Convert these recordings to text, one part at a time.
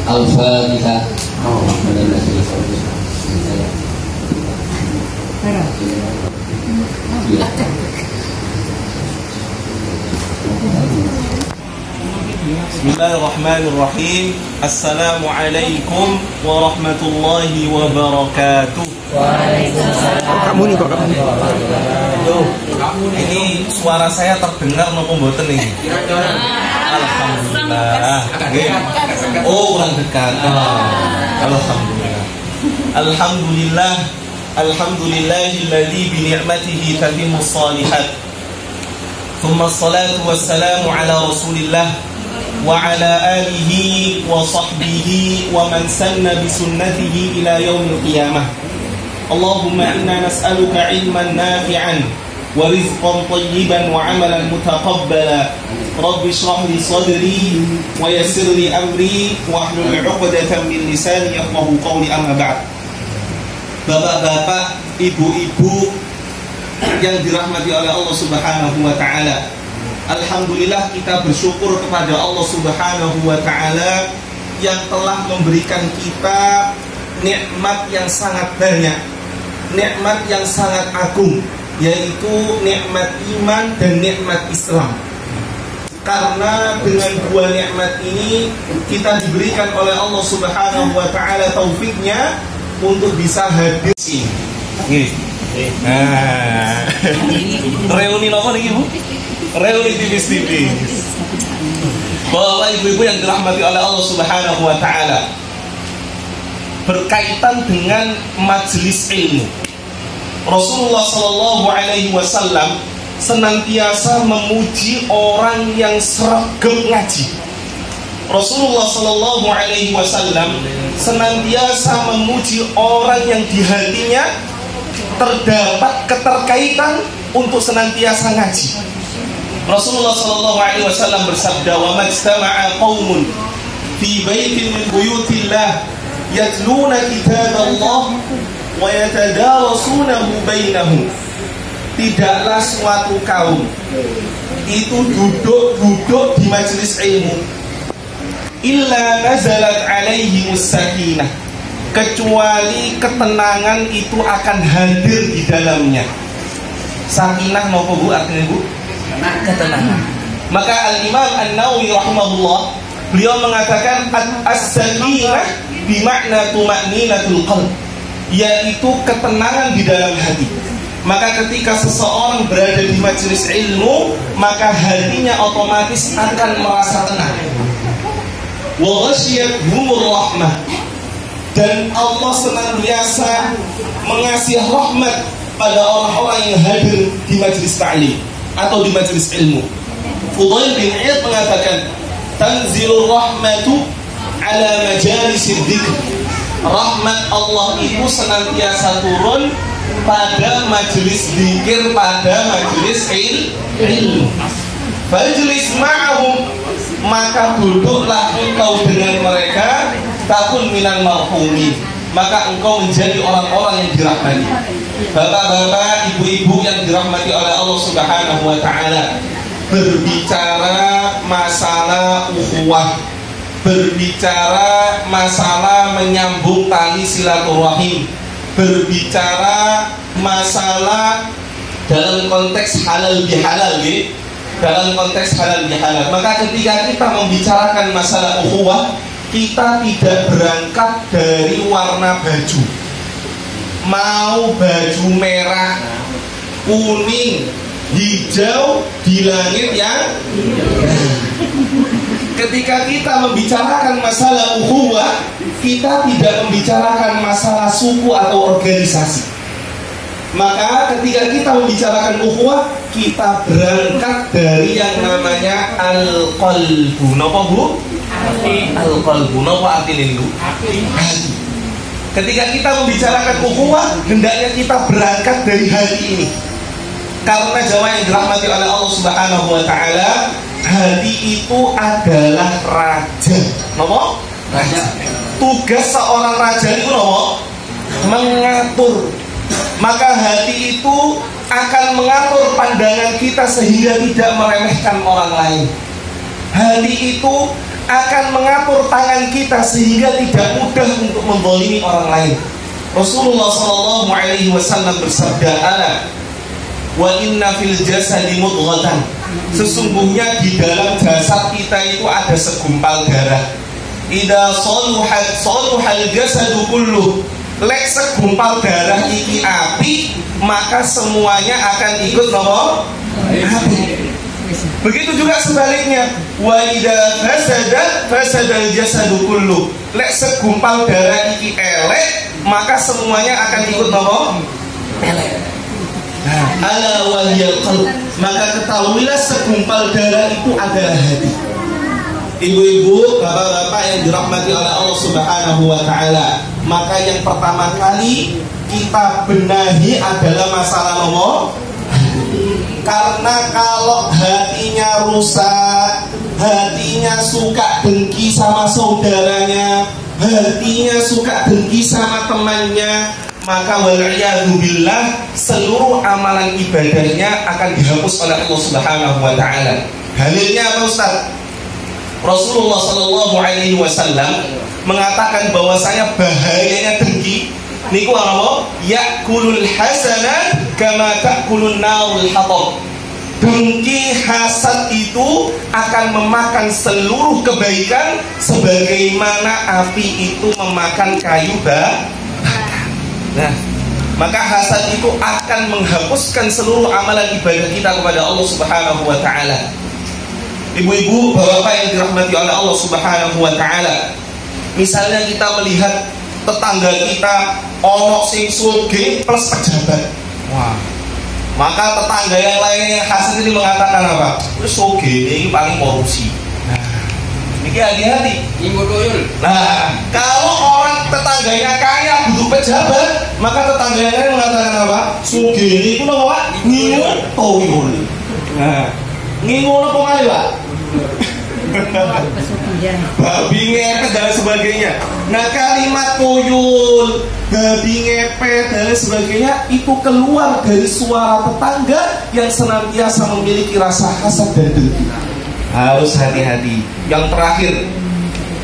Al-Fatihah. Bismillahirrahmanirrahim. Assalamualaikum warahmatullahi wabarakatuh. Kamu nih kok kamu. Yo, ini suara saya terdengar maupun mboten nih? Alhamdulillah. Oh, kurang dekat. Alhamdulillah. Alhamdulillah. Alhamdulillahilladzi bi ni'matihi tatimmus shalihat. Thumma assalatu wassalamu ala Rasulillah wa ala alihi wa sahbihi wa man sanna bi sunnatihi ila yaumil qiyamah. Allahumma inna nas'aluka ilman nafi'an wa rizqan tayyiban wa amalan mutaqabbala. Rabbi shrah li sadri wa yassir li amri wa hlul 'uqdatam min lisani yafqahu qawli, amma ba'd. Bapak-bapak, ibu-ibu yang dirahmati oleh Allah Subhanahu wa taala. Alhamdulillah, kita bersyukur kepada Allah Subhanahu wa taala yang telah memberikan kita nikmat yang sangat banyak, nikmat yang sangat agung, yaitu nikmat iman dan nikmat Islam. Karena dengan dua nikmat ini kita diberikan oleh Allah Subhanahu wa taala taufiknya untuk bisa hadir sini. Reuni apa nih Bu? Reuni tipis-tipis. Bapak ibu-ibu yang dirahmati oleh Allah Subhanahu wa taala, berkaitan dengan majelis ilmu, Rasulullah Shallallahu Alaihi Wasallam senantiasa memuji orang yang sregep ngaji. Rasulullah Shallallahu Alaihi Wasallam senantiasa memuji orang yang di hatinya terdapat keterkaitan untuk senantiasa ngaji. Rasulullah Shallallahu Alaihi Wasallam bersabda, "Wa majtama'a qaumun fi baitin min buyutillah yatluna kitaballah wa yatadarasunahu bainahum." Tidaklah suatu kaum itu duduk di majelis ilmu illa nazalat alaihimus sakinah, kecuali ketenangan itu akan hadir di dalamnya. Sakinah napa Bu artinya Bu? Ketenangan. Maka Al-Imam An-Nawawi rahimahullah, beliau mengatakan as-sakinah bimakna tuma'ninatul qalb, yaitu ketenangan di dalam hati. Maka ketika seseorang berada di majelis ilmu, maka hatinya otomatis akan merasa tenang. Wa ghasyiyatuhumur rahmah, dan Allah senantiasa mengasih rahmat pada orang-orang yang hadir di majelis ta'lim atau di majelis ilmu. Fudail bin Iyad mengatakan, tanzilur rahmatu ala majalisid dzikr. Rahmat Allah itu senantiasa turun pada majelis zikir, pada majelis ilmu. Fajlis ma'ahum, maka duduklah engkau dengan mereka, takun minal marhumin, maka engkau menjadi orang-orang yang dirahmati. Bapak-bapak, ibu-ibu yang dirahmati oleh Allah Subhanahu wa taala, berbicara masalah ukhuwah, berbicara masalah menyambung tali silaturahim, berbicara masalah dalam konteks halal bihalal, dalam konteks halal bihalal. Maka ketika kita membicarakan masalah ukhuwah, kita tidak berangkat dari warna baju. Mau baju merah, kuning, hijau di langit yang ketika kita membicarakan masalah ukhuwah, kita tidak membicarakan masalah suku atau organisasi. Maka ketika kita membicarakan ukhuwah, kita berangkat dari yang namanya al-qalbu. Napa Bu? Al-qalbu. Napa artinya itu? Hati. Ketika kita membicarakan ukhuwah, hendaknya kita berangkat dari hati ini. Karena jamaah yang dirahmati oleh Allah Subhanahu wa taala, hati itu adalah raja. Napa? Raja. Tugas seorang raja itu napa? Mengatur. Maka hati itu akan mengatur pandangan kita sehingga tidak meremehkan orang lain. Hati itu akan mengatur tangan kita sehingga tidak mudah untuk menzalimi orang lain. Rasulullah sallallahu alaihi wasallam bersabda, "Ala wa inna fil jasadi mudghatan." Sesungguhnya di dalam jasad kita itu ada segumpal darah. Idza saluhal jasadu kullu. Lek segumpal darah iki api, maka semuanya akan ikut apa? Api. Begitu juga sebaliknya, wa idza fasadal jasadu kullu. Lek segumpal darah iki elek, maka semuanya akan ikut apa? Elek. Ala wahiyal qalb. Maka ketahuilah segumpal darah itu adalah hati. Ibu-ibu, bapak-bapak yang dirahmati oleh Allah Subhanahu wa taala, maka yang pertama kali kita benahi adalah masalah nomor. Karena kalau hatinya rusak, hatinya suka dengki sama saudaranya, hatinya suka dengki sama temannya, maka wal'iyadzubillah seluruh amalan ibadahnya akan dihapus oleh Allah Subhanahu wa taala. Dalilnya apa, Ustaz? Rasulullah sallallahu alaihi wasallam mengatakan bahwasanya bahayanya dengki niku apa? Yakulul hasanat kama takulun narul hatab. Dengki hasad itu akan memakan seluruh kebaikan sebagaimana api itu memakan kayu bakar. Nah, maka hasad itu akan menghapuskan seluruh amalan ibadah kita kepada Allah Subhanahu wa taala. Ibu-ibu, bapak-bapak yang dirahmati oleh Allah Subhanahu wa taala, misalnya kita melihat tetangga kita ono sing sugih plus pejabat. Wah. Maka tetangga yang lainnya hasad ini mengatakan apa? Terus sugih ini paling korupsi. Nah, ini hati-hati. Nah, kalau orang tetangganya kaya butuh pejabat, maka tetangga yang lain mengatakan apa? Sugih ini itu apa? Ngingun toyol. Nah, ngingun apa kali, Pak? Babi ngepet dan sebagainya. Nah, kalimat toyol, babi ngepet dan sebagainya itu keluar dari suara tetangga yang senantiasa memiliki rasa hasad dan dengki. Harus hati-hati. Yang terakhir,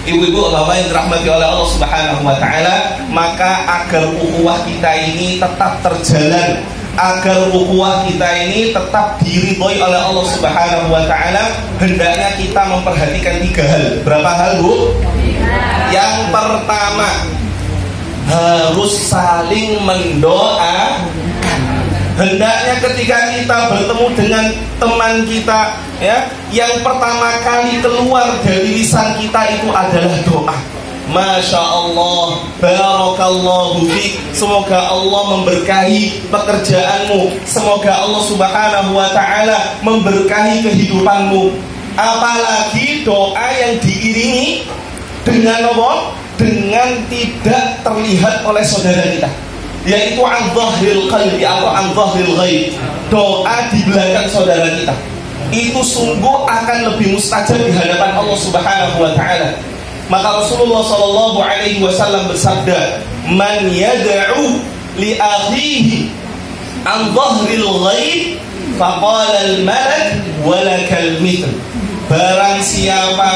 ibu-ibu, bapak yang dirahmati oleh Allah Subhanahu wa taala, maka agar ukhuwah kita ini tetap terjalan, agar ukhuwah kita ini tetap diridhoi oleh Allah Subhanahu wa taala, hendaknya kita memperhatikan 3 hal. Berapa hal, Bu? Yang pertama, harus saling mendoakan. Hendaknya ketika kita bertemu dengan teman kita, ya, yang pertama kali keluar dari lisan kita itu adalah doa. Masya Allah, barakallahu fiik. Semoga Allah memberkahi pekerjaanmu. Semoga Allah Subhanahu wa ta'ala memberkahi kehidupanmu. Apalagi doa yang diiringi dengan apa? Dengan tidak terlihat oleh saudara kita, yaitu an dhahril qalbi atau an dhahril ghaib. Doa di belakang saudara kita itu sungguh akan lebih mustajab di hadapan Allah Subhanahu wa ta'ala. Maka Rasulullah sallallahu alaihi wasallam bersabda, "Man yad'u li akhihi an dhahril ghaib faqala al-malak wa lakal mithl." Barang siapa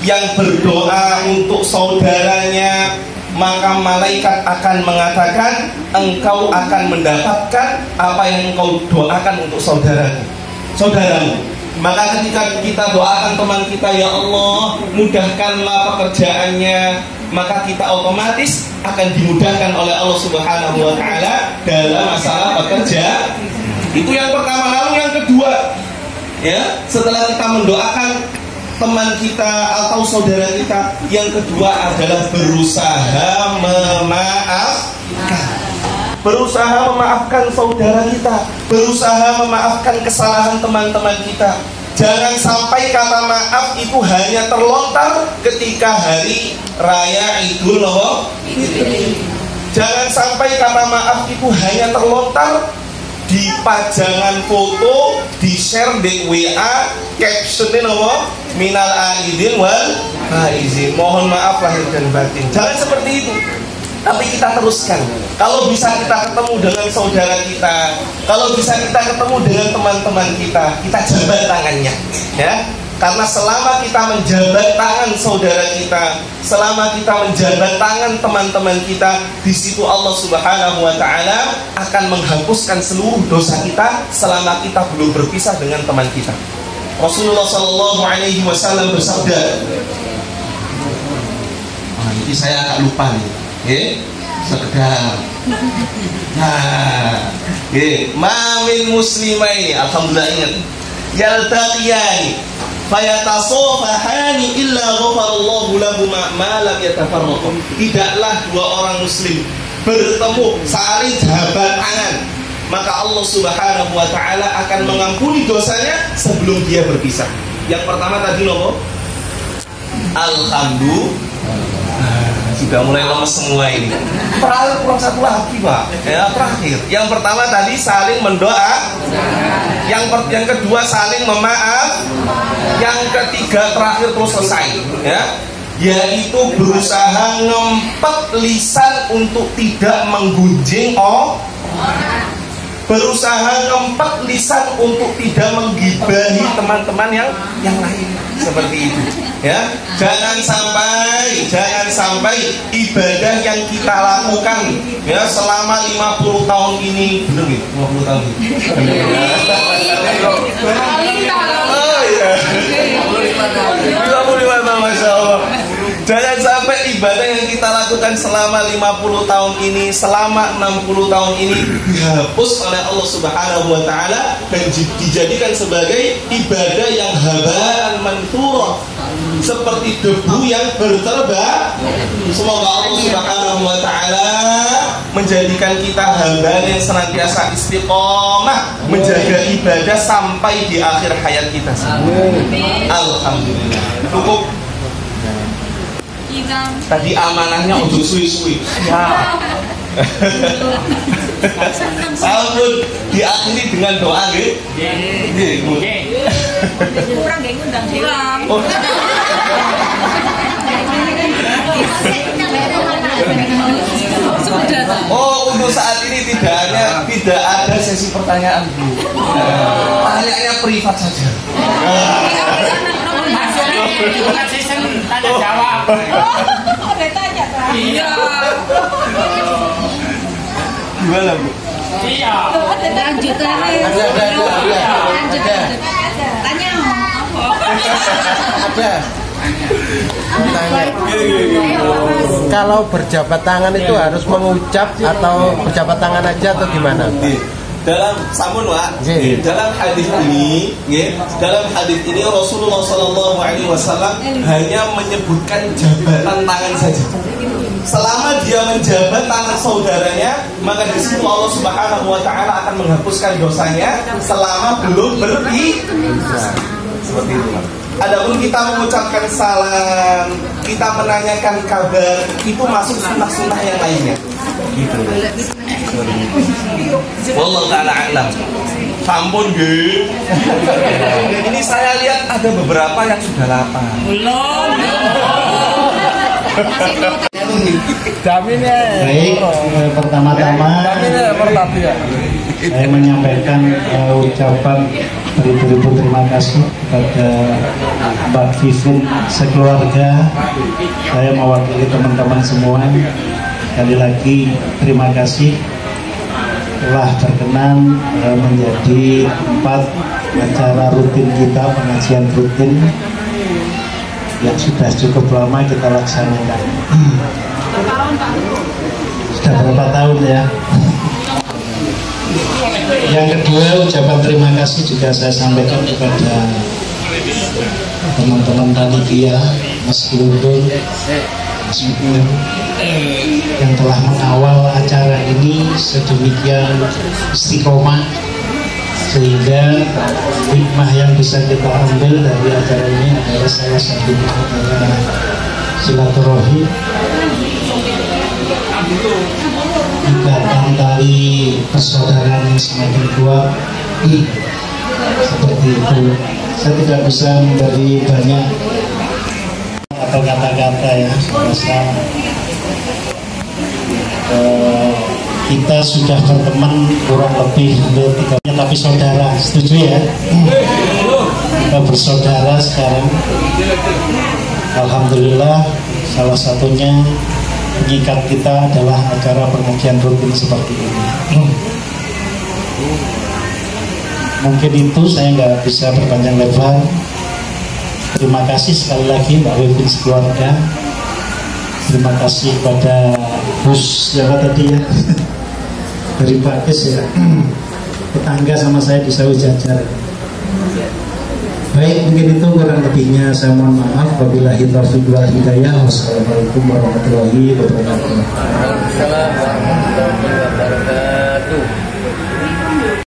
yang berdoa untuk saudaranya, maka malaikat akan mengatakan, engkau akan mendapatkan apa yang engkau doakan untuk saudaramu. Maka ketika kita doakan teman kita, ya Allah, mudahkanlah pekerjaannya, maka kita otomatis akan dimudahkan oleh Allah Subhanahu wa ta'ala dalam masalah bekerja. Itu yang pertama. Lalu yang kedua, ya, setelah kita mendoakan teman kita atau saudara kita, yang kedua adalah berusaha memaafkan. Berusaha memaafkan saudara kita, berusaha memaafkan kesalahan teman-teman kita. Jangan sampai kata maaf itu hanya terlontar ketika hari raya Idul Fitri. Jangan sampai kata maaf itu hanya terlontar di pajangan foto, di share di WA, captionnya apa? Minal aidin wal faizin. Mohon maaf lahir dan batin. Jangan seperti itu. Tapi kita teruskan. Kalau bisa kita ketemu dengan saudara kita, kalau bisa kita ketemu dengan teman-teman kita, kita jabat tangannya, ya. Karena selama kita menjabat tangan saudara kita, selama kita menjabat tangan teman-teman kita, di situ Allah Subhanahu wa taala akan menghapuskan seluruh dosa kita selama kita belum berpisah dengan teman kita. Rasulullah sallallahu alaihi wasallam bersabda, ini saya agak lupa nih, sekedar. Nah, ma min muslimaini, alhamdulillah ingat, yaltaqiyani fayatasofahani illa ghafarallahu lahuma ma lam yatafarraqu. Tidaklah dua orang muslim bertemu saling jabat tangan, maka Allah Subhanahu wa taala akan mengampuni dosanya sebelum dia berpisah. Yang pertama tadi nopo? Alhamdulillah. Sudah mulai lemes semua ini. Terakhir kurang satu lagi, Pak. Ya, terakhir. Yang pertama tadi saling mendoa. Yang kedua saling memaaf. Yang ketiga terakhir terus selesai, ya. Yaitu berusaha ngempet lisan untuk tidak menggunjing orang. Berusaha ngempet lisan untuk tidak menggibahi teman-teman yang lain. Seperti itu, ya. Jangan sampai ibadah yang kita lakukan, ya, selama 50 tahun ini, benar nih, 50 tahun ini. Oh iya. 55 tahun, Masya Allah. Jangan sampai ibadah yang kita lakukan selama 50 tahun ini, selama 60 tahun ini dihapus oleh Allah Subhanahu wa taala dan dijadikan sebagai ibadah yang habaan manthura, seperti debu yang berterbangan. Semoga Allah Subhanahu wa taala menjadikan kita hamba yang senantiasa istiqomah menjaga ibadah sampai di akhir hayat kita. Alhamdulillah. Cukup. Tadi amanahnya untuk suwi-suwi. Ya. Ampun, diakhiri dengan doa nggih. Nggih, Bu. Kurang nggih ngundang pulang. Oh, untuk saat ini tidak ada sesi pertanyaan, Bu. Pertanyaannya privat saja. Tanya jawab. Oh, tanya. Iya. Gimana, Bu? Iya. Lanjut lagi. Lanjut. Tanya. Ada. Tanya. Kalau berjabat tangan itu harus mengucap atau berjabat tangan aja atau gimana? Dalam samun Pak, dalam hadis ini Rasulullah Shallallahu Alaihi Wasallam hanya menyebutkan jabatan tangan saja. Selama dia menjabat tangan saudaranya, maka di situ Allah Subhanahu Wa Taala akan menghapuskan dosanya selama belum berpisah. Seperti itu, Pak. Adapun kita mengucapkan salam, kita menanyakan kabar, itu masuk sunnah-sunnah yang lainnya. Gitu. Wallahu ta'ala a'lam. Sampun nggih. Ini saya lihat ada beberapa yang sudah lapar. Belum. Baik, pertama-tama saya menyampaikan ucapan beribu-ribu terima kasih kepada Mbak Vivin sekeluarga. Saya mewakili teman-teman semua. Sekali lagi terima kasih telah berkenan menjadi tempat acara rutin kita, pengajian rutin yang sudah cukup lama kita laksanakan. Sudah berapa tahun ya? Yang kedua, ucapan terima kasih juga saya sampaikan kepada teman-teman panitia, Mas Gulung, Mas Mukmin, yang telah mengawal acara ini sedemikian istiqomah sehingga hikmah yang bisa kita ambil dari acara ini adalah salah satunya adalah silaturahim, ikatan tali persaudaraan yang semakin kuat. Seperti itu. Saya tidak bisa memberi banyak atau kata-kata ya. Kita sudah berteman kurang lebih 3 tahun, tapi saudara, setuju ya? bersaudara sekarang. Alhamdulillah, salah satunya pengikat kita adalah acara pengajian rutin seperti ini. Mungkin itu saya nggak bisa berpanjang lebar. Terima kasih sekali lagi Mbak Wivin sekeluarga. Terima kasih kepada Gus siapa tadi ya dari Pak Kes ya, tetangga sama saya di Sawi Jajar. Baik, mungkin itu kurang lebihnya saya mohon maaf. Wabillahi taufiq wal hidayah. Wassalamualaikum warahmatullahi wabarakatuh.